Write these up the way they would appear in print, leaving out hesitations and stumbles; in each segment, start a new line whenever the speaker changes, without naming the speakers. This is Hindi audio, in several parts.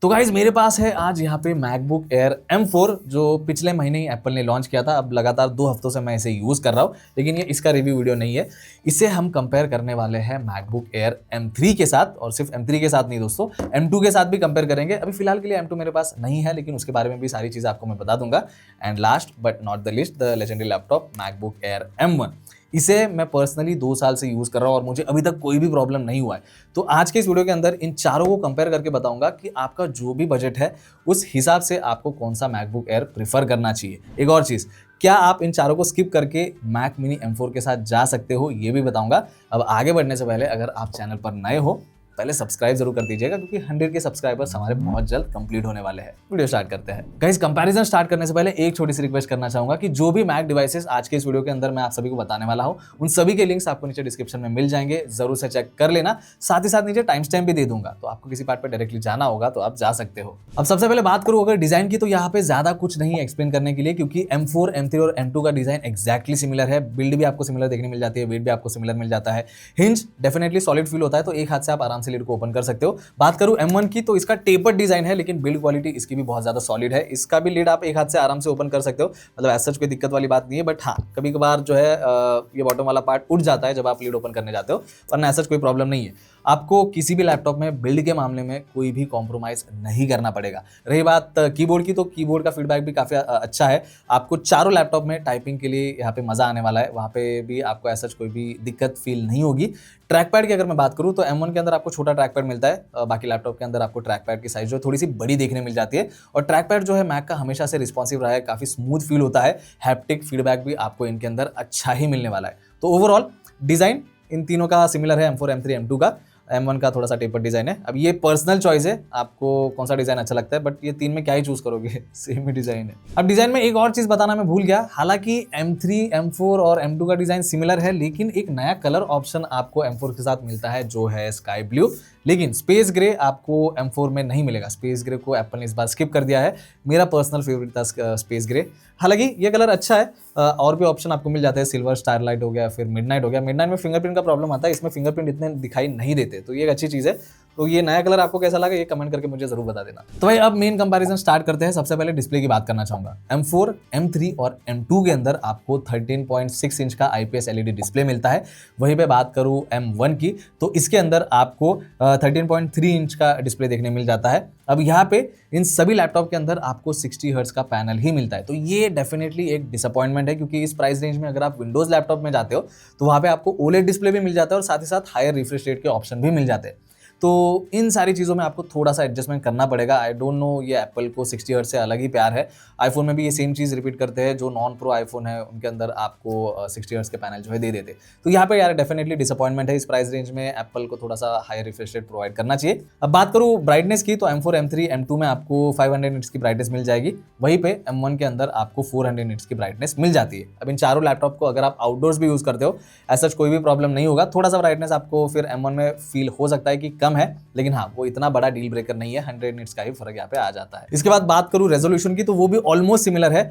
तो गाइज मेरे पास है आज यहाँ पे मैकबुक एयर M4 जो पिछले महीने ही एप्पल ने लॉन्च किया था। अब लगातार 2 हफ्तों से मैं इसे यूज़ कर रहा हूँ, लेकिन ये इसका रिव्यू वीडियो नहीं है। इसे हम कंपेयर करने वाले हैं मैकबुक एयर M3 के साथ, और सिर्फ M3 के साथ नहीं दोस्तों, M2 के साथ भी कंपेयर करेंगे। अभी फिलहाल के लिए M2 मेरे पास नहीं है, लेकिन उसके बारे में भी सारी चीज़ें आपको मैं बता दूंगा। And last but not the list, the legendary laptop MacBook air M1। इसे मैं पर्सनली 2 साल से यूज़ कर रहा हूँ और मुझे अभी तक कोई भी प्रॉब्लम नहीं हुआ है। तो आज के इस वीडियो के अंदर इन चारों को कंपेयर करके बताऊंगा कि आपका जो भी बजट है उस हिसाब से आपको कौन सा मैकबुक एयर प्रीफर करना चाहिए। एक और चीज़, क्या आप इन चारों को स्किप करके मैक मिनी M4 के साथ जा सकते हो, ये भी बताऊंगा। अब आगे बढ़ने से पहले अगर आप चैनल पर नए हो पहले सब्सक्राइब जरूर कर दीजिएगा, क्योंकि 100 के सब्सक्राइबर्स हमारे बहुत जल्द कंप्लीट होने वाले हैं। वीडियो स्टार्ट करते हैं। गाइस, कंपैरिजन स्टार्ट करने से पहले एक छोटी सी रिक्वेस्ट करना चाहूंगा कि जो भी मैक डिवाइसेस आज के इस वीडियो के अंदर मैं आप सभी को बताने वाला हूं, उन सभी के लिंक्स आपको नीचे डिस्क्रिप्शन में मिल जाएंगे, जरूर से चेक कर लेना। साथ ही साथ नीचे टाइम स्टैम्प भी दे दूंगा, तो आपको किसी पार्ट पर डायरेक्टली जाना होगा तो आप जा सकते हो। अब सबसे पहले बात करूं अगर डिजाइन की, तो यहाँ पे ज्यादा कुछ नहीं एक्सप्लेन करने के लिए, क्योंकि M4, M3 और M2 का डिजाइन एक्जैक्टली सिमिलर है। बिल्ड भी आपको सिमिलर देखने मिल जाती है, वेट भी आपको सिमिलर मिल जाता है। हिंज डेफिनेटली सॉलिड फील होता है, तो एक हाथ से आप आराम से लीड को ओपन कर सकते हो। बात करूं M1 की, तो इसका टेपर्ड डिजाइन है, लेकिन बिल्ड क्वालिटी इसकी भी बहुत ज्यादा सॉलिड है। इसका भी लीड आप एक हाथ से आराम से ओपन कर सकते हो, मतलब ऐसा कोई दिक्कत वाली बात नहीं है। बट हाँ, कभी कभार जो है ये बॉटम वाला पार्ट उठ जाता है जब आप लीड ओपन करने जाते हो, वरना ऐसा कोई प्रॉब्लम नहीं है। आपको किसी भी लैपटॉप में बिल्ड के मामले में कोई भी कॉम्प्रोमाइज नहीं करना पड़ेगा। रही बात कीबोर्ड की, तो कीबोर्ड का फीडबैक भी काफी अच्छा है। आपको चारों लैपटॉप में टाइपिंग के लिए यहाँ पे मजा आने वाला है, वहाँ पे भी आपको ऐसा कोई भी दिक्कत फील नहीं होगी। ट्रैक पैड की अगर मैं बात करूँ तो M1 के अंदर आपको छोटा ट्रैक पैड मिलता है, बाकी लैपटॉप के अंदर आपको ट्रैक पैड की साइज जो थोड़ी सी बड़ी देखने मिल जाती है। और ट्रैक पैड जो है मैक का हमेशा से रिस्पॉन्सिव रहा है, काफी स्मूथ फील होता है। हैप्टिक फीडबैक भी आपको इनके अंदर अच्छा ही मिलने वाला है। तो ओवरऑल डिजाइन इन तीनों का सिमिलर है, M4, M3, M2 का। M1 का थोड़ा सा टेपर डिजाइन है। अब ये पर्सनल चॉइस है, आपको कौन सा डिजाइन अच्छा लगता है, बट ये तीन में क्या ही चूज करोगे, सेम ही डिजाइन है। अब डिजाइन में एक और चीज बताना मैं भूल गया, हालांकि M3, M4 और M2 का डिजाइन सिमिलर है, लेकिन एक नया कलर ऑप्शन आपको M4 के साथ मिलता है जो है स्काई ब्लू। लेकिन स्पेस ग्रे आपको M4 में नहीं मिलेगा। स्पेस ग्रे को एप्पल ने इस बार स्किप कर दिया है। मेरा पर्सनल फेवरेट था स्पेस ग्रे। हालांकि ये कलर अच्छा है, और भी ऑप्शन आपको मिल जाते हैं। सिल्वर स्टारलाइट हो गया, फिर मिडनाइट हो गया। मिडनाइट में फिंगरप्रिंट का प्रॉब्लम आता है, इसमें फिंगरप्रिंट इतने दिखाई नहीं देते, तो ये एक अच्छी चीज़ है। तो ये नया कलर आपको कैसा लगा ये कमेंट करके मुझे जरूर बता देना। तो भाई अब मेन कंपैरिजन स्टार्ट करते हैं। सबसे पहले डिस्प्ले की बात करना चाहूंगा। M4, M3 और M2 के अंदर आपको 13.6 इंच का IPS LED डिस्प्ले मिलता है। वहीं पे बात करूं M1 की, तो इसके अंदर आपको 13.3 इंच का डिस्प्ले देखने मिल जाता है। अब यहाँ पे इन सभी लैपटॉप के अंदर आपको 60 हर्ट्ज का पैनल ही मिलता है, तो ये डेफिनेटली एक डिसअपॉइंटमेंट है, क्योंकि इस प्राइस रेंज में अगर आप विंडोज लैपटॉप में जाते हो तो वहाँ पे आपको OLED डिस्प्ले भी मिल जाता है, और साथ ही साथ हायर रिफ्रेश रेट के ऑप्शन भी मिल जाते हैं। तो इन सारी चीज़ों में आपको थोड़ा सा एडजस्टमेंट करना पड़ेगा। आई डोंट नो, ये एप्पल को 60 हर्ट्ज से अलग ही प्यार है। आईफोन में भी ये सेम चीज़ रिपीट करते हैं, जो नॉन प्रो आईफोन है उनके अंदर आपको 60 हर्ट्ज के पैनल जो है दे देते। तो यहाँ पे यार डेफिनेटली डिसअपॉइंटमेंट है। इस प्राइस रेंज में एप्पल को थोड़ा सा हायर रिफ्रेश रेट प्रोवाइड करना चाहिए। अब बात करूँ ब्राइटनेस की, तो M4, M3, M2 में आपको 500 निट्स की ब्राइटनेस मिल जाएगी। वहीं पे M1 के अंदर आपको 400 निट्स की ब्राइटनेस मिल जाती है। अब इन चारों लैपटॉप को अगर आप आउटडोर्स भी यूज करते हो, ऐसा कोई भी प्रॉब्लम नहीं होगा। थोड़ा सा ब्राइटनेस आपको फिर M1 में फील हो सकता है कि कम है, लेकिन हाँ, वो इतना बड़ा डील ब्रेकर नहीं है। 100 निट्स का ही फर्क यहाँ पे आ जाता है। इसके बाद बात करूं रेजोल्यूशन की, तो वो भी ऑलमोस्ट सिमिलर है।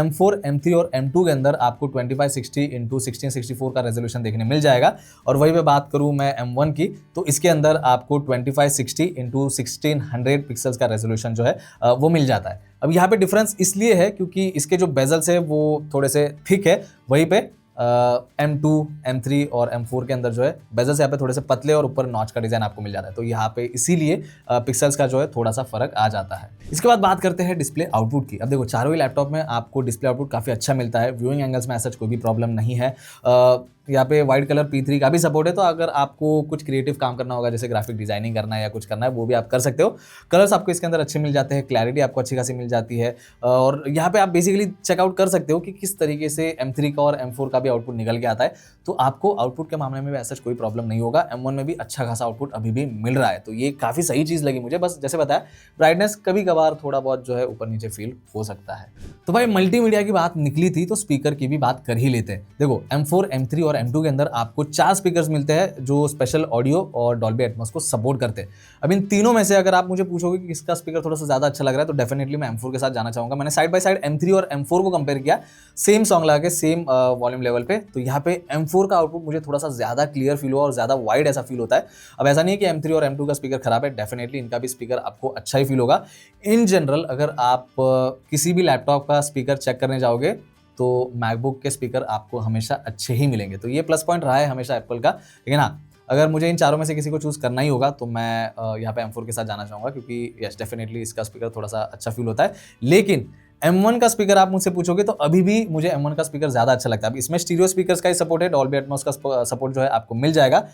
M4, M3 और M2 के अंदर आपको 2560 × 1664 का रेजोल्यूशन देखने मिल जाएगा। और वही पे बात करूं मैं M1 की, तो इसके अंदर आपको 2560 × 1600 पिक्सल्स का रेजोल्यूशन जो है वो मिल जाता है। अब यहाँ पे डिफरेंस इसलिए है क्योंकि इसके जो बेजल्स है वो थोड़े से थिक है। वहीं पे M2, M3 और M4 के अंदर जो है बेजल्स यहाँ पे थोड़े से पतले और ऊपर नॉच का डिजाइन आपको मिल जाता है, तो यहाँ पे इसीलिए पिक्सल्स का जो है थोड़ा सा फर्क आ जाता है। इसके बाद बात करते हैं डिस्प्ले आउटपुट की। अब देखो, चारों ही लैपटॉप में आपको डिस्प्ले आउटपुट काफी अच्छा मिलता है। व्यूइंग एंगल्स में ऐसा कोई भी प्रॉब्लम नहीं है। यहाँ पे वाइट कलर P3 का भी सपोर्ट है, तो अगर आपको कुछ क्रिएटिव काम करना होगा, जैसे ग्राफिक डिजाइनिंग करना है या कुछ करना है, वो भी आप कर सकते हो। कलर्स आपको इसके अंदर अच्छे मिल जाते हैं, क्लैरिटी आपको अच्छी खासी मिल जाती है। और यहाँ पे आप बेसिकली चेकआउट कर सकते हो कि किस तरीके से M3 का और M4 का भी आउटपुट निकल के आता है, तो आपको आउटपुट के मामले में भी ऐसा कोई प्रॉब्लम नहीं होगा। M1 में भी अच्छा खासा आउटपुट अभी भी मिल रहा है, तो ये काफ़ी सही चीज़ लगी मुझे। बस जैसे बताया, ब्राइटनेस कभी कभार थोड़ा बहुत जो है ऊपर नीचे फील हो सकता है। तो भाई मल्टीमीडिया की बात निकली थी, तो स्पीकर की भी बात कर ही लेते हैं। देखो, M4, M3 और M2 के अंदर आपको 4 स्पीकर्स मिलते हैं जो स्पेशल ऑडियो और डॉल्बी एटमॉस को सपोर्ट करते हैं। अब इन तीनों में से अगर आप मुझे पूछोगे कि किसका स्पीकर थोड़ा सा ज़्यादा अच्छा लग रहा है तो डेफिनेटली मैं M4 के साथ जाना चाहूँगा। मैंने साइड बाय साइड M3 और M4 को कंपेयर किया, सेम सॉन्ग लगा के सेम वॉल्यूम लेवल पे, तो यहाँ पे M4 का आउटपुट मुझे थोड़ा सा ज़्यादा क्लियर फील हुआ और ज़्यादा वाइड ऐसा फील होता है। अब ऐसा नहीं है कि M3 और M2 का स्पीकर खराब है, डेफिनेटली इनका भी स्पीकर आपको अच्छा ही फील होगा। इन जनरल अगर आप किसी भी लैपटॉप का स्पीकर चेक करने जाओगे तो मैकबुक के स्पीकर आपको हमेशा अच्छे ही मिलेंगे, तो ये प्लस पॉइंट रहा है हमेशा एप्पल का। लेकिन हाँ, अगर मुझे इन चारों में से किसी को चूज़ करना ही होगा तो मैं यहाँ पे M4 के साथ जाना चाहूँगा, क्योंकि यस डेफिनेटली इसका स्पीकर थोड़ा सा अच्छा फील होता है। लेकिन M1 का स्पीकर आप मुझसे पूछोगे तो अभी भी मुझे M1 का स्पीकर ज़्यादा अच्छा लगता है। अब इसमें स्टीरियो स्पीकर्स का ही सपोर्ट है, डॉल्बी एटमॉस का सपोर्ट जो है आपको मिल जाएगा।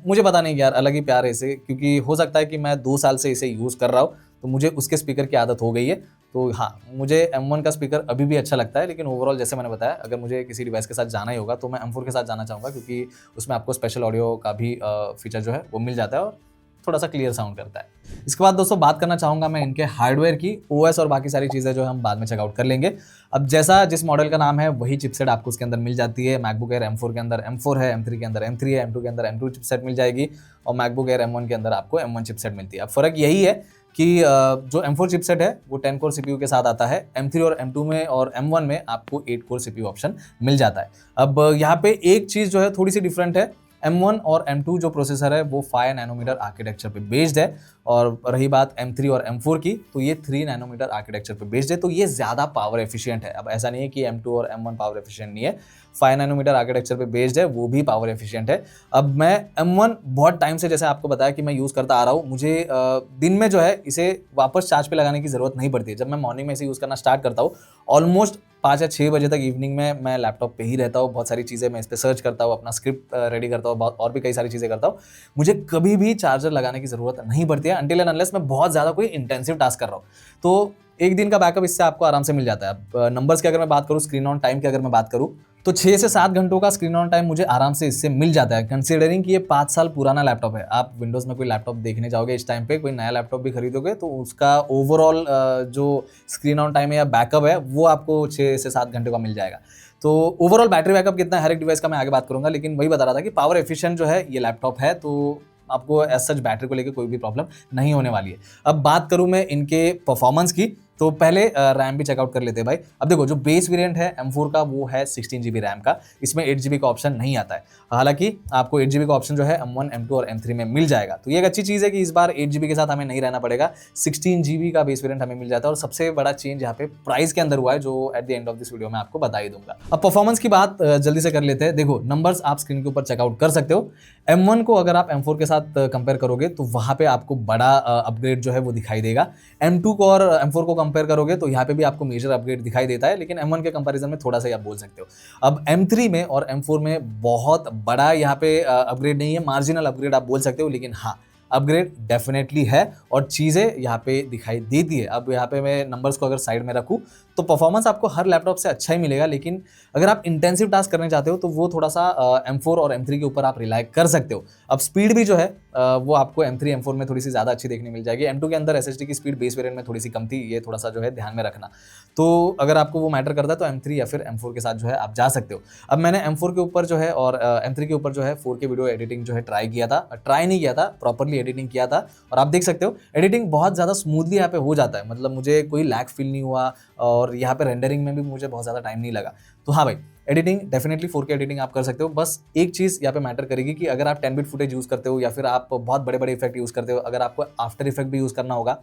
मुझे पता नहीं यार, अलग ही प्यार है इसे, क्योंकि हो सकता है कि मैं 2 साल से इसे यूज़ कर रहा हूँ तो मुझे उसके स्पीकर की आदत हो गई है। तो हाँ, मुझे M1 का स्पीकर अभी भी अच्छा लगता है, लेकिन ओवरऑल जैसे मैंने बताया, अगर मुझे किसी डिवाइस के साथ जाना ही होगा तो मैं M4 के साथ जाना चाहूँगा, क्योंकि उसमें आपको स्पेशल ऑडियो का भी फीचर जो है वो मिल जाता है और थोड़ा सा क्लियर साउंड करता है। इसके बाद दोस्तों बात करना चाहूँगा मैं इनके हार्डवेयर की। OS और बाकी सारी चीज़ें जो है हम बाद में चेकआउट कर लेंगे। अब जैसा जिस मॉडल का नाम है वही चिपसेट आपको उसके अंदर मिल जाती है। मैकबुक एयर M4 के अंदर M4 है, M3 के अंदर M3 है, M2 के अंदर M2 चिपसेट मिल जाएगी और मैकबुक एयर M1 के अंदर आपको M1 चिपसेट मिलती है। अब फ़र्क यही है कि जो M4 चिपसेट है वो 10 कोर CPU के साथ आता है, M3 और M2 में और M1 में आपको 8 कोर CPU ऑप्शन मिल जाता है। अब यहाँ पे एक चीज़ जो है थोड़ी सी डिफरेंट है, M1 और M2 जो प्रोसेसर है वो 5 नैनोमीटर आर्किटेक्चर पे बेस्ड है, और रही बात M3 और M4 की तो ये 3 नैनोमीटर आर्किटेक्चर पे बेस्ड है, तो ये ज़्यादा पावर एफिशिएंट है। अब ऐसा नहीं है कि M2 और M1 पावर एफिशिएंट नहीं है, 5 नैनोमीटर आर्किटेक्चर पे बेस्ड है, वो भी पावर एफिशिएंट है। अब मैं M1 बहुत टाइम से, जैसे आपको बताया कि मैं यूज़ करता आ रहा हूँ, मुझे दिन में जो है इसे वापस चार्ज पे लगाने की ज़रूरत नहीं पड़ती है। जब मैं मॉर्निंग में इसे यूज़ करना स्टार्ट करता हूँ, ऑलमोस्ट 5 या 6 बजे तक इवनिंग में मैं लैपटॉप पे ही रहता हूँ। बहुत सारी चीज़ें मैं इस पे सर्च करता हूँ, अपना स्क्रिप्ट रेडी करता हूँ, और भी कई सारी चीज़ें करता हूँ। मुझे कभी भी चार्जर लगाने की ज़रूरत नहीं पड़ती है अनटिल एंड अनलेस मैं बहुत ज़्यादा कोई इंटेंसिव टास्क कर रहा हूँ, तो एक दिन का बैकअप इससे आपको आराम से मिल जाता है। अब नंबर्स की अगर मैं बात करूँ, स्क्रीन ऑन टाइम की अगर मैं बात करूँ, तो 6 से 7 घंटों का स्क्रीन ऑन टाइम मुझे आराम से इससे मिल जाता है, कंसीडरिंग कि ये 5 साल पुराना लैपटॉप है। आप विंडोज़ में कोई लैपटॉप देखने जाओगे इस टाइम पे, कोई नया लैपटॉप भी खरीदोगे तो उसका ओवरऑल जो स्क्रीन ऑन टाइम है या बैकअप है वो आपको 6 से 7 घंटे का मिल जाएगा। तो ओवरऑल बैटरी बैकअप कितना है हर एक डिवाइस का मैं आगे बात करूंगा, लेकिन वही बता रहा था कि पावर एफिशिएंट जो है ये लैपटॉप है, तो आपको एज सच बैटरी को लेकर कोई भी प्रॉब्लम नहीं होने वाली है। अब बात करूं मैं इनके परफॉर्मेंस की, तो पहले रैम भी चेकआउट कर लेते हैं भाई। अब देखो, जो बेस वेरिएंट है M4 का वो है 16 GB रैम का, इसमें 8 GB का ऑप्शन नहीं आता है। हालांकि आपको 8 GB का ऑप्शन जो है M1, M2 और M3 में मिल जाएगा, तो ये एक अच्छी चीज़ है कि इस बार 8 GB के साथ हमें नहीं रहना पड़ेगा, 16 GB का बेस वेरिएंट हमें मिल जाता है। और सबसे बड़ा चेंज यहाँ पे प्राइस के अंदर हुआ है, जो at the end of this video में आपको बता ही दूंगा। अब परफॉर्मेंस की बात जल्दी से कर लेते हैं। देखो, नंबर्स आप स्क्रीन के ऊपर चेकआउट कर सकते हो। M1 को अगर आप M4 के साथ कंपेयर करोगे तो वहाँ पे आपको बड़ा अपग्रेड जो है वो दिखाई देगा। M2 को और M4 को कंपेयर करोगे तो यहाँ पे भी आपको मेजर अपग्रेड दिखाई देता है, लेकिन M1 के कंपैरिजन में थोड़ा सा ही आप बोल सकते हो। अब M3 में और M4 में बहुत बड़ा यहाँ पे अपग्रेड नहीं है, मार्जिनल अपग्रेड आप बोल सकते हो, लेकिन हाँ, अपग्रेड डेफिनेटली है और चीज़ें यहाँ पे दिखाई देती है। अब यहाँ पे मैं नंबर्स को अगर साइड में रखूँ तो परफॉर्मेंस आपको हर लैपटॉप से अच्छा ही मिलेगा, लेकिन अगर आप इंटेंसिव टास्क करने चाहते हो तो वो थोड़ा सा M4 और M3 के ऊपर आप रिलाई कर सकते हो। अब स्पीड भी जो है वो आपको M3, M4 में थोड़ी सी ज़्यादा अच्छी देखने मिल जाएगी। M2 के अंदर SSD की स्पीड बेस वेरिएंट में थोड़ी सी कम थी, ये थोड़ा सा जो है ध्यान में रखना। तो अगर आपको वो मैटर करता है तो M3 या फिर M4 के साथ जो है आप जा सकते हो। अब मैंने M4 के ऊपर जो है और M3 के ऊपर जो है 4K वीडियो एडिटिंग जो है ट्राई नहीं किया था, प्रॉपरली एडिटिंग किया था, और आप देख सकते हो एडिटिंग बहुत ज़्यादा स्मूथली यहाँ पे हो जाता है। मतलब मुझे कोई लैग फील नहीं हुआ और यहाँ पे रेंडरिंग में भी मुझे बहुत ज़्यादा टाइम नहीं लगा। तो हाँ भाई, एडिटिंग डेफिनेटली 4K एडिटिंग आप कर सकते हो। बस एक चीज़ यहाँ पे मैटर करेगी कि अगर आप 10 बिट फुटेज यूज़ करते हो या फिर आप बहुत बड़े बड़े इफेक्ट यूज़ करते हो, अगर आपको आफ्टर इफेक्ट भी यूज़ करना होगा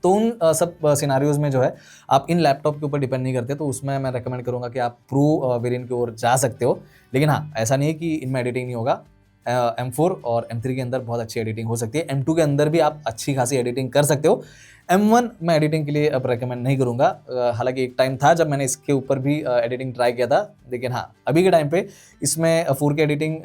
तो उन सब सिनारियोज में जो है आप इन लैपटॉप के ऊपर डिपेंड नहीं करते, तो उसमें मैं रेकमेंड करूँगा कि आप प्रो वेरिएंट की ओर जा सकते हो। लेकिन हाँ, ऐसा नहीं है कि इनमें एडिटिंग नहीं होगा। M4 और M3 के अंदर बहुत अच्छी एडिटिंग हो सकती है, M2 के अंदर भी आप अच्छी खासी एडिटिंग कर सकते हो। M1 मैं एडिटिंग के लिए अब रेकमेंड नहीं करूँगा। हालांकि एक टाइम था जब मैंने इसके ऊपर भी एडिटिंग ट्राई किया था, लेकिन हाँ, अभी के टाइम पे इसमें 4K एडिटिंग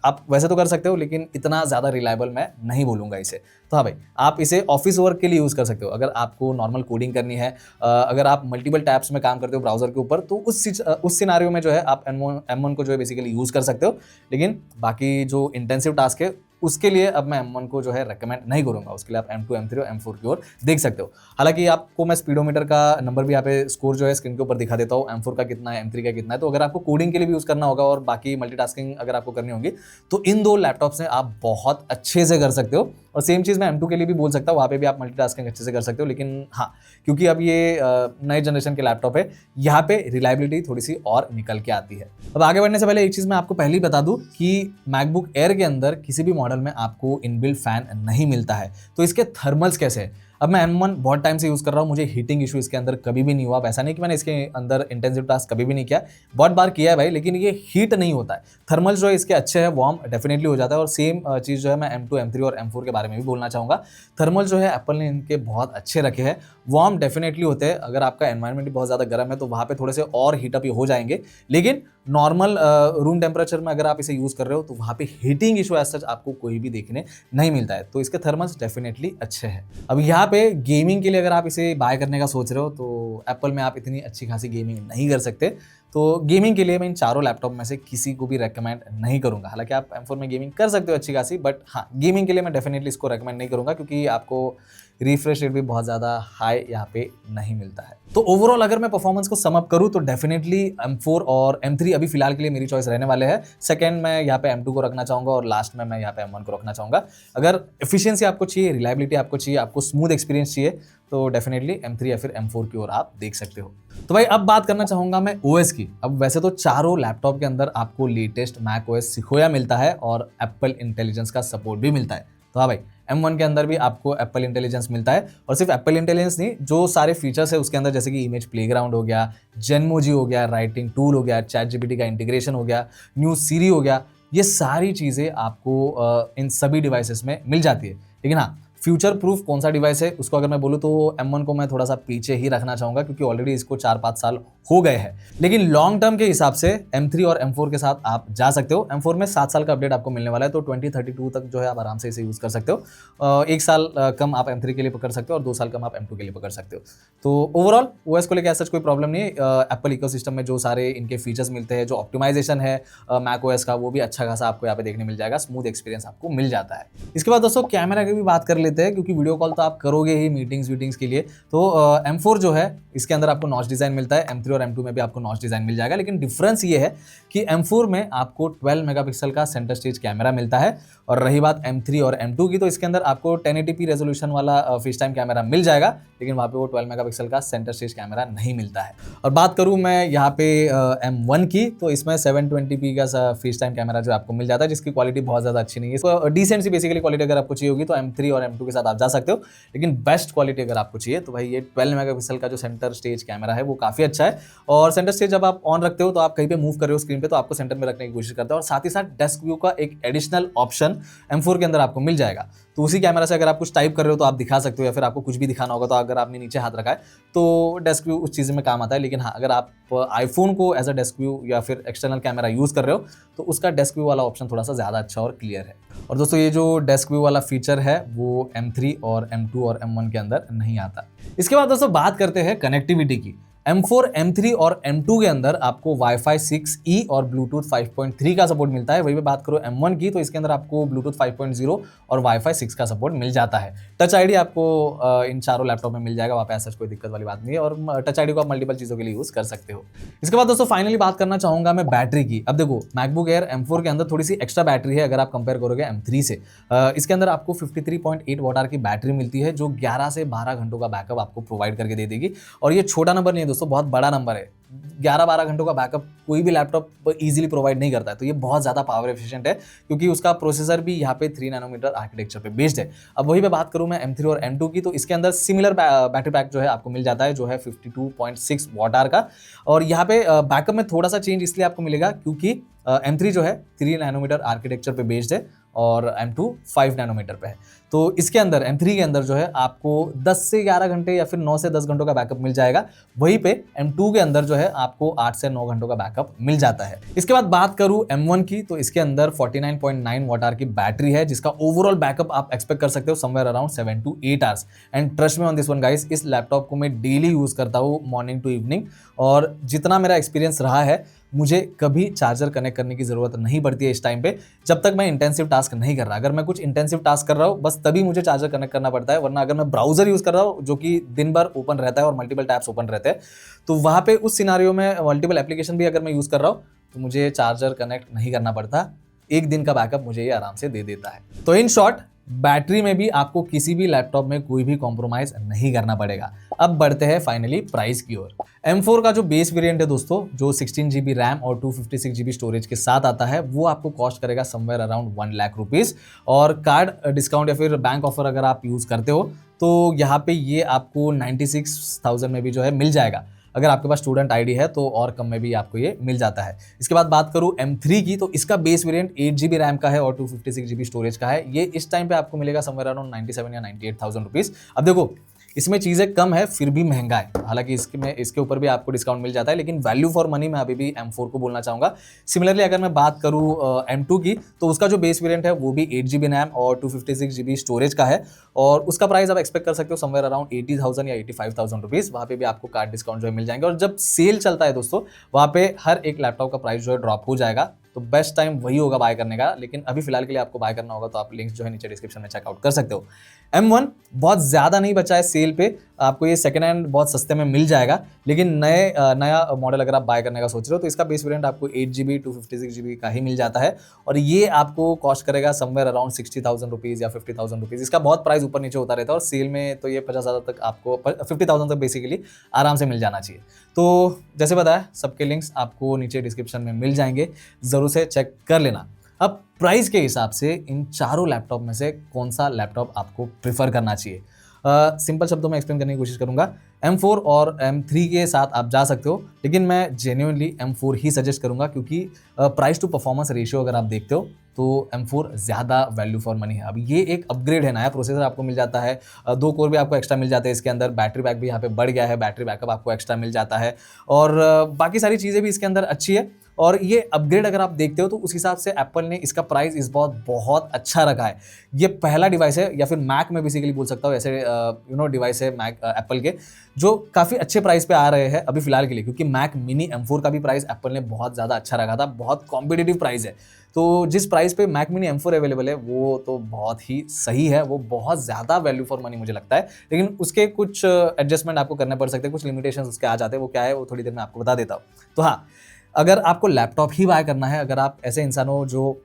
आप वैसे तो कर सकते हो, लेकिन इतना ज़्यादा रिलायबल मैं नहीं बोलूँगा इसे। तो हाँ भाई, आप इसे ऑफिस वर्क के लिए यूज़ कर सकते हो। अगर आपको नॉर्मल कोडिंग करनी है, अगर आप मल्टीपल टैब्स में काम करते हो ब्राउज़र के ऊपर, तो उस सिनारियो में जो है आप M1 को जो है बेसिकली यूज़ कर सकते हो। लेकिन बाकी जो इंटेंसिव टास्क है उसके लिए अब मैं M1 को जो है रेकमेंड नहीं करूंगा। उसके लिए आप M2, M3 और M4 की ओर देख सकते हो। हालांकि आपको मैं स्पीडोमीटर का नंबर भी यहाँ पे स्कोर जो है स्क्रीन के ऊपर दिखा देता हूँ, M4 का कितना है, M3 का कितना है। तो अगर आपको कोडिंग के लिए भी यूज करना होगा और बाकी मल्टीटास्किंग अगर आपको करनी होगी तो इन दो लैपटॉप से आप बहुत अच्छे से कर सकते हो। और सेम चीज़ मैं M2 के लिए भी बोल सकता हूँ, वहाँ पे भी आप मल्टीटास्किंग अच्छे से कर सकते हो। लेकिन हाँ, क्योंकि अब ये नए जनरेशन के लैपटॉप है, यहाँ पे रिलायबिलिटी थोड़ी सी और निकल के आती है। अब आगे बढ़ने से पहले एक चीज़ मैं आपको पहले ही बता दूं कि मैकबुक एयर के अंदर किसी भी मॉडल में आपको इनबिल्ट फैन नहीं मिलता है। तो इसके थर्मल्स कैसे हैं? अब मैं M1 बहुत टाइम से यूज़ कर रहा हूँ, मुझे हीटिंग इशू इसके अंदर कभी भी नहीं हुआ। अब ऐसा नहीं कि मैंने इसके अंदर इंटेंसिव टास्क कभी भी नहीं किया, बहुत बार किया है भाई, लेकिन ये हीट नहीं होता है। थर्मल्स जो है इसके अच्छे हैं, वार्म डेफिनेटली हो जाता है। और सेम चीज़ जो है मैं M2, M3 और M4 के बारे में भी बोलना चाहूँगा। थर्मल जो है एप्पल ने इनके बहुत अच्छे रखे हैं, वार्म डेफिनेटली होते हैं। अगर आपका एनवायरनमेंट बहुत ज़्यादा गर्म है तो वहाँ पे थोड़े से और हीटअप हो जाएंगे, लेकिन नॉर्मल रूम टेम्परेचर में अगर आप इसे यूज़ कर रहे हो तो वहाँ पे हीटिंग इशू एज सच आपको कोई भी देखने नहीं मिलता है। तो इसके थर्मल्स डेफिनेटली अच्छे हैं। अब यहाँ पे गेमिंग के लिए अगर आप इसे बाय करने का सोच रहे हो तो एप्पल में आप इतनी अच्छी खासी गेमिंग नहीं कर सकते। तो गेमिंग के लिए मैं इन चारों लैपटॉप में से किसी को भी रेकमेंड नहीं करूंगा। हालांकि आप M4 में गेमिंग कर सकते हो अच्छी खासी, बट हाँ, गेमिंग के लिए मैं डेफिनेटली इसको रेकमेंड नहीं करूंगा, क्योंकि आपको रिफ्रेश रेट भी बहुत ज़्यादा हाई यहाँ पे नहीं मिलता है। तो ओवरऑल अगर मैं परफॉर्मेंस को सम अप करूँ तो डेफिनेटली M4 और M3 अभी फिलहाल के लिए मेरी चॉइस रहने वाले हैं। सेकंड मैं यहाँ पे M2 को रखना चाहूँगा और लास्ट में मैं यहाँ पे M1 को रखना चाहूँगा। अगर एफिशिएंसी आपको चाहिए, रिलायबिलिटी आपको चाहिए, आपको स्मूथ एक्सपीरियंस चाहिए, तो डेफिनेटली M3 या फिर M4 की ओर आप देख सकते हो। तो भाई अब बात करना चाहूँगा मैं OS की। अब वैसे तो चारों लैपटॉप के अंदर आपको लेटेस्ट मैक OS सिकोया मिलता है और एप्पल इंटेलिजेंस का सपोर्ट भी मिलता है। तो हाँ भाई, M1 के अंदर भी आपको एप्पल इंटेलिजेंस मिलता है। और सिर्फ एप्पल इंटेलिजेंस नहीं, जो सारे फीचर्स है उसके अंदर, जैसे कि इमेज प्लेग्राउंड हो गया, जेनमोजी हो गया, राइटिंग टूल हो गया, चैट जीपीटी का इंटीग्रेशन हो गया, न्यूज़ सीरी हो गया, ये सारी चीज़ें आपको इन सभी डिवाइसेस में मिल जाती है। लेकिन हाँ, फ्यूचर प्रूफ कौन सा डिवाइस है उसको अगर मैं बोलूँ तो M1 को मैं थोड़ा सा पीछे ही रखना चाहूँगा, क्योंकि ऑलरेडी इसको 4-5 साल हो गए हैं। लेकिन लॉन्ग टर्म के हिसाब से M3 और M4 के साथ आप जा सकते हो। M4 में 7 साल का अपडेट आपको मिलने वाला है, तो 2032 तक जो है आप आराम से इसे यूज़ कर सकते हो। 1 साल कम आप M3 के लिए पकड़ सकते हो और 2 साल कम आप M2 के लिए पकड़ सकते हो। तो ओवरऑल OS को लेकर ऐसा कोई प्रॉब्लम नहीं है। एप्पल इकोसिस्टम में जो सारे इनके फीचर्स मिलते हैं, जो ऑप्टिमाइजेशन है मैक OS का, वो भी अच्छा खासा आपको यहाँ पे देखने मिल जाएगा, स्मूथ एक्सपीरियंस आपको मिल जाता है। इसके बाद दोस्तों कैमरा की भी बात कर लेते हैं, क्योंकि वीडियो कॉल तो आप करोगे ही मीटिंग्स के लिए। तो M4 जो है इसके अंदर आपको नॉच डिज़ाइन मिलता है, M3 और M2 में भी आपको नॉच डिज़ाइन मिल जाएगा। लेकिन डिफरेंस ये है कि M4 में आपको 12 मेगापिक्सल का सेंटर स्टेज कैमरा मिलता है, और रही बात M3 और M2 की, तो इसके अंदर आपको 1080p रेजोल्यूशन वाला फेस टाइम कैमरा मिल जाएगा, लेकिन वहाँ पे वो 12 मेगापिक्सल का सेंटर स्टेज कैमरा नहीं मिलता है। और बात करूँ मैं यहाँ पे M1 की, तो इसमें 720p का फेस टाइम कैमरा जो आपको मिल जाता है, जिसकी क्वालिटी बहुत ज़्यादा अच्छी नहीं है। इसको डिसेंट सी बेसिकली क्वालिटी अगर आपको चाहिए होगी तो M3 और M2 के साथ आप जा सकते हो। लेकिन बेस्ट क्वालिटी अगर आपको चाहिए तो भाई ये 12 मेगापिक्सल का जो सेंटर स्टेज कैमरा है वो काफ़ी अच्छा है। और सेंटर स्टेज जब आप ऑन रखते हो तो आप कहीं पे मूव कर रहे हो स्क्रीन पे, तो आपको सेंटर में रखने की कोशिश करता है। और साथ ही साथ डेस्क व्यू का एक एडिशनल ऑप्शन M4 के अंदर आपको मिल जाएगा। तो उसी कैमरा से अगर आप कुछ टाइप कर रहे हो तो आप दिखा सकते हो, या फिर आपको कुछ भी दिखाना होगा तो अगर आपने नीचे हाथ रखा है तो डेस्क व्यू उस चीज़ में काम आता है। लेकिन हाँ, अगर आप आईफोन को एज अ डेस्क व्यू या फिर एक्सटर्नल कैमरा यूज़ कर रहे हो तो उसका डेस्क व्यू वाला ऑप्शन थोड़ा सा ज़्यादा अच्छा और क्लियर है। और दोस्तों ये जो डेस्क व्यू वाला फीचर है वो M3 और M2 और M1 के अंदर नहीं आता। इसके बाद दोस्तों बात करते हैं कनेक्टिविटी की। M4, M3 और M2 के अंदर आपको Wi-Fi 6E और Bluetooth 5.3 का सपोर्ट मिलता है। वही पे बात करो M1 की, तो इसके अंदर आपको Bluetooth 5.0 और Wi-Fi 6 का सपोर्ट मिल जाता है। टच आईडी आपको इन चारों लैपटॉप में मिल जाएगा, वहाँ पे ऐसा कोई दिक्कत वाली बात नहीं है, और टच आईडी को आप मल्टीपल चीज़ों के लिए यूज़ कर सकते हो। इसके बाद दोस्तों फाइनली बात करना चाहूँगा मैं बैटरी की। अब देखो, मैकबुक एयर M4 के अंदर थोड़ी सी एक्स्ट्रा बैटरी है अगर आप कंपेयर करोगे M3 से। इसके अंदर आपको 53.8 वाट की बैटरी मिलती है, जो 11 से 12 घंटों का बैकअप आपको प्रोवाइड करके दे देगी। और ये छोटा नंबर नहीं है दोस्तों, बहुत बड़ा नंबर है। 11-12 घंटों का बैकअप कोई भी लैपटॉप इजीली प्रोवाइड नहीं करता है। तो ये बहुत ज़्यादा पावर एफिशिएंट है, क्योंकि उसका प्रोसेसर भी यहाँ पे 3 नैनोमीटर आर्किटेक्चर पे बेस्ड है। अब वही पे बात करूँ मैं M3 और M2 की, तो इसके अंदर सिमिलर बैटरी पैक जो है आपको मिल जाता है, जो है 52.6 वाट आवर का। और यहाँ पे बैकअप में थोड़ा सा चेंज इसलिए आपको मिलेगा क्योंकि M3 जो है 3 नैनोमीटर आर्किटेक्चर पे बेस्ड है और M2 5 नैनोमीटर पे है। तो इसके अंदर M3 के अंदर जो है आपको 10 से 11 घंटे या फिर 9 से 10 घंटों का बैकअप मिल जाएगा। वहीं पे M2 के अंदर जो है आपको 8 से 9 घंटों का बैकअप मिल जाता है। इसके बाद बात करूं M1 की, तो इसके अंदर 49.9 वॉट आवर की बैटरी है, जिसका ओवरऑल बैकअप आप एक्सपेक्ट कर सकते हो somewhere around 7 to 8 hours. And trust me on this one guys, इस लैपटॉप को मैं डेली यूज करता हूँ मॉर्निंग टू इवनिंग, और जितना मेरा एक्सपीरियंस रहा है मुझे कभी चार्जर कनेक्ट करने की ज़रूरत नहीं पड़ती है इस टाइम पे, जब तक मैं इंटेंसिव टास्क नहीं कर रहा। अगर मैं कुछ इंटेंसिव टास्क कर रहा हूँ बस तभी मुझे चार्जर कनेक्ट करना पड़ता है, वरना अगर मैं ब्राउजर यूज़ कर रहा हूँ जो कि दिन भर ओपन रहता है और मल्टीपल टैब्स ओपन रहते हैं, तो वहाँ पे उस सिनारियो में मल्टीपल एप्लीकेशन भी अगर मैं यूज़ कर रहा हूँ तो मुझे चार्जर कनेक्ट नहीं करना पड़ता। एक दिन का बैकअप मुझे ये आराम से दे देता है। तो इन शॉर्ट, बैटरी में भी आपको किसी भी लैपटॉप में कोई भी कॉम्प्रोमाइज नहीं करना पड़ेगा। अब बढ़ते हैं फाइनली प्राइस की ओर। M4 का जो बेस वेरिएंट है दोस्तों, जो 16 GB रैम और 256 GB स्टोरेज के साथ आता है, वो आपको कॉस्ट करेगा समवेयर अराउंड 1 लाख रुपीज। और कार्ड डिस्काउंट या फिर बैंक ऑफर अगर आप यूज करते हो तो यहाँ पे ये आपको 96,000 में भी जो है मिल जाएगा। अगर आपके पास स्टूडेंट आईडी है तो और कम में भी आपको ये मिल जाता है। इसके बाद बात करूं M3 की, तो इसका बेस वेरिएंट 8 GB रैम का है और 256 GB स्टोरेज का है। ये इस टाइम पे आपको मिलेगा समवेयर अराउंड 97 या 98,000 रुपीज। अब देखो, इसमें चीज़ें कम है फिर भी महंगा है, हालांकि इसके ऊपर भी आपको डिस्काउंट मिल जाता है, लेकिन वैल्यू फॉर मनी मैं अभी भी M4 को बोलना चाहूँगा। सिमिलरली अगर मैं बात करूँ M2 की, तो उसका जो बेस वेरिएंट है वो भी 8 GB रैम और 256 GB स्टोरेज का है, और उसका प्राइस आप एक्सपेक्ट कर सकते हो समवेयर अराउंड 80,000 या 85,000 रुपीज़। वहाँ पे भी आपको कार्ड डिस्काउंट जो है मिल जाएंगे, और जब सेल चलता है दोस्तों वहाँ पे हर एक लैपटॉप का प्राइस जो है ड्रॉप हो जाएगा, तो बेस्ट टाइम वही होगा बाय करने का। लेकिन अभी फिलहाल के लिए आपको बाय करना होगा तो आप लिंक्स जो है नीचे डिस्क्रिप्शन में चेकआउट कर सकते हो। M1 बहुत ज़्यादा नहीं बचा है सेल पे, आपको ये सेकंड हैंड बहुत सस्ते में मिल जाएगा, लेकिन नया मॉडल अगर आप बाय करने का सोच रहे हो तो इसका बेस वेरिएंट आपको 8 GB 256 GB का ही मिल जाता है, और ये आपको कॉस्ट करेगा समवेयर अराउंड 60,000 रुपीज़ या 50,000 रुपीज़। इसका बहुत प्राइस ऊपर नीचे होता रहता है, और सेल में तो ये 50,000 तक आपको 50,000 तक बेसिकली आराम से मिल जाना चाहिए। तो जैसे बताया, सबके लिंक्स आपको नीचे डिस्क्रिप्शन में मिल जाएंगे, ज़रूर से चेक कर लेना। अब प्राइस के हिसाब से इन चारों लैपटॉप में से कौन सा लैपटॉप आपको प्रिफर करना चाहिए, सिंपल शब्दों में एक्सप्लेन करने की कोशिश करूंगा। M4 और M3 के साथ आप जा सकते हो, लेकिन मैं जेन्युइनली M4 ही सजेस्ट करूंगा, क्योंकि प्राइस टू परफॉर्मेंस रेशियो अगर आप देखते हो तो M4 ज़्यादा वैल्यू फॉर मनी है। अब ये एक अपग्रेड है, नया प्रोसेसर आपको मिल जाता है, 2 कोर भी आपको एक्स्ट्रा मिल जाते हैं इसके अंदर, बैटरी बैक भी यहाँ पे बढ़ गया है, बैटरी बैकअप आपको एक्स्ट्रा मिल जाता है, और बाकी सारी चीज़ें भी इसके अंदर अच्छी है। और ये अपग्रेड अगर आप देखते हो तो उस हिसाब से एप्पल ने इसका प्राइस इस बहुत अच्छा रखा है। ये पहला डिवाइस है, या फिर मैक में बेसिकली बोल सकता हूँ, ऐसे डिवाइस है मैक एप्पल के जो काफ़ी अच्छे प्राइस पे आ रहे हैं अभी फिलहाल के लिए, क्योंकि मैक मिनी M4 का भी प्राइस एप्पल ने बहुत ज़्यादा अच्छा रखा था, बहुत कॉम्पिटिटिव प्राइस है। तो जिस प्राइस पे मैक मिनी M4 अवेलेबल है वो तो बहुत ही सही है, वो बहुत ज़्यादा वैल्यू फॉर मनी मुझे लगता है, लेकिन उसके कुछ एडजस्टमेंट आपको करने पड़ सकते हैं, कुछ लिमिटेशंस उसके आ जाते हैं। वो क्या है वो थोड़ी देर में आपको बता देता हूँ। तो हाँ, अगर आपको लैपटॉप ही बाय करना है, अगर आप ऐसे इंसान हो जो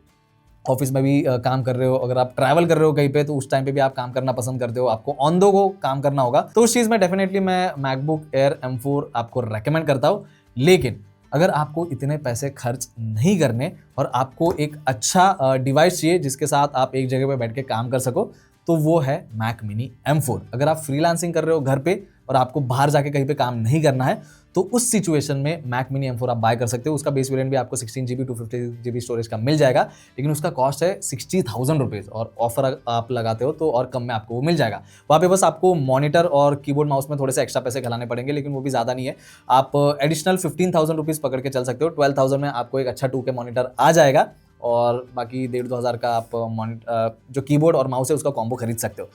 ऑफिस में भी काम कर रहे हो, अगर आप ट्रैवल कर रहे हो कहीं पे, तो उस टाइम पे भी आप काम करना पसंद करते हो, आपको ऑन द गो काम करना होगा, तो उस चीज़ में डेफिनेटली मैं मैकबुक एयर M4 आपको रेकमेंड करता हूँ। लेकिन अगर आपको इतने पैसे खर्च नहीं करने और आपको एक अच्छा डिवाइस चाहिए जिसके साथ आप एक जगह पे बैठ के काम कर सको, तो वो है मैक मिनी M4। अगर आप फ्रीलांसिंग कर रहे हो घर पे और आपको बाहर जाके कहीं पे काम नहीं करना है, तो उस सिचुएशन में मैक मिनी M4 आप बाय कर सकते हो। उसका बेस वेरिएंट भी आपको 16 GB 256 GB स्टोरेज का मिल जाएगा, लेकिन उसका कॉस्ट है 60,000 रुपीज़, और ऑफर आप लगाते हो तो और कम में आपको वो मिल जाएगा। वहाँ पे बस आपको मॉनिटर और कीबोर्ड माउस में थोड़े से एक्स्ट्रा पैसे खिलाने पड़ेंगे, लेकिन वो भी ज़्यादा नहीं है। आप एडिशनल 15,000 रुपीज़ पकड़ के चल सकते हो। 12,000 में आपको एक अच्छा 2K मॉनिटर आ जाएगा, और बाकी 1,500-2,000 का आप जो कीबोर्ड और माउस है उसका कॉम्बो खरीद सकते हो।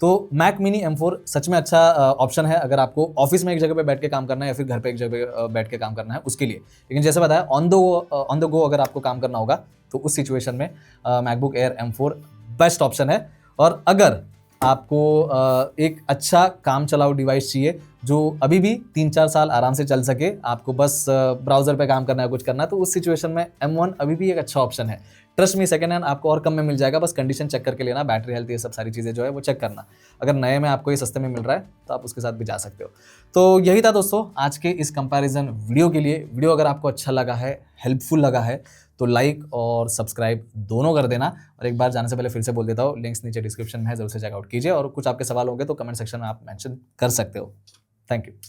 तो मैक मिनी M4 सच में अच्छा ऑप्शन है अगर आपको ऑफिस में एक जगह पे बैठ के काम करना है या फिर घर पे एक जगह बैठ के काम करना है उसके लिए। लेकिन जैसे बताया, ऑन द गो अगर आपको काम करना होगा तो उस सिचुएशन में MacBook air M4 best option है। और अगर आपको एक अच्छा काम चलाऊ डिवाइस चाहिए जो अभी भी 3-4 साल आराम से चल सके, आपको बस ब्राउजर पे काम करना है, कुछ करना है, तो उस सिचुएशन में M1 अभी भी एक अच्छा ऑप्शन है। ट्रस्ट मी, सेकंड हैंड आपको और कम में मिल जाएगा, बस कंडीशन चेक करके लेना, बैटरी हेल्थ ये सब सारी चीज़ें जो है वो चेक करना। अगर नए में आपको ये सस्ते में मिल रहा है तो आप उसके साथ भी जा सकते हो। तो यही था दोस्तों आज के इस कंपैरिजन वीडियो के लिए। वीडियो अगर आपको अच्छा लगा है, हेल्पफुल लगा है, तो लाइक और सब्सक्राइब दोनों कर देना। और एक बार जाने से पहले फिर से बोल देता हूँ, लिंक्स नीचे डिस्क्रिप्शन में है, जरूर से चेकआउट कीजिए, और कुछ आपके सवाल होंगे तो कमेंट सेक्शन में आप मेंशन कर सकते हो। Thank you.